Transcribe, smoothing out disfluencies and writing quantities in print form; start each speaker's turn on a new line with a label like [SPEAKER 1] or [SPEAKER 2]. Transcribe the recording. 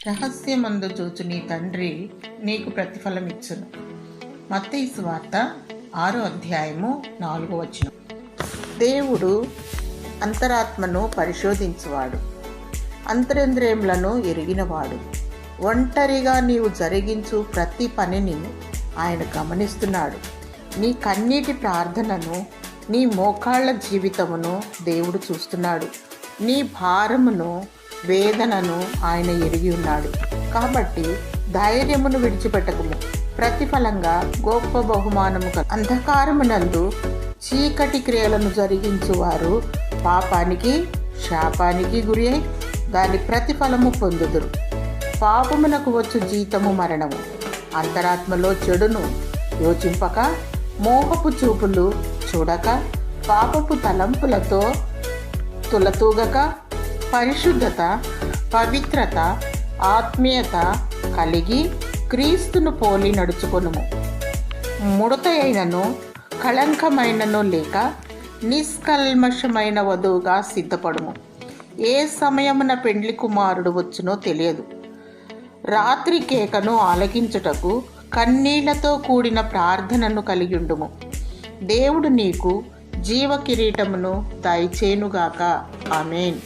[SPEAKER 1] రహస్యమందు చూచు నీ తండ్రి నీకు ప్రతిఫలమిచ్చును. మత్తయి సువార్త 6వ అధ్యాయము 4వ వచనం. దేవుడు అంతరాత్మను పరిశోధించువాడు, అంతరింద్రియములను ఎరిగినవాడు. ఒంటరిగా నీవు జరిగించు ప్రతి పనిని ఆయన గమనిస్తున్నాడు. నీ కన్నీటి ప్రార్థనను, నీ మోకాళ్ళ జీవితమును దేవుడు చూస్తున్నాడు. నీ భారమును, వేదనను ఆయన ఎరిగి ఉన్నాడు. కాబట్టి ధైర్యమును విడిచిపెట్టకము. ప్రతిఫలంగా గొప్ప బహుమానము అంధకారమునందు చీకటి క్రియలను జరిగించువారు పాపానికి, శాపానికి గురి అయి దాని ప్రతిఫలము పొందుదురు. పాపమునకు వచ్చు జీతము మరణము. అంతరాత్మలో చెడును యోచింపక, మోహపు చూపులు చూడక, పాపపు తలంపులతో తులతూగక, పరిశుద్ధత, పవిత్రత, ఆత్మీయత కలిగి క్రీస్తును పోలి నడుచుకొనుము. ముడత అయినను కళంకమైనను లేక నిష్కల్మషమైన వధువుగా సిద్ధపడుము. ఏ సమయమున పెండ్లి కుమారుడు వచ్చునో తెలియదు. రాత్రి కేకను ఆలకించుటకు కన్నీళ్లతో కూడిన ప్రార్థనను కలిగి ఉండుము. దేవుడు నీకు జీవ కిరీటమును దయచేయునుగాక. ఆమేన్.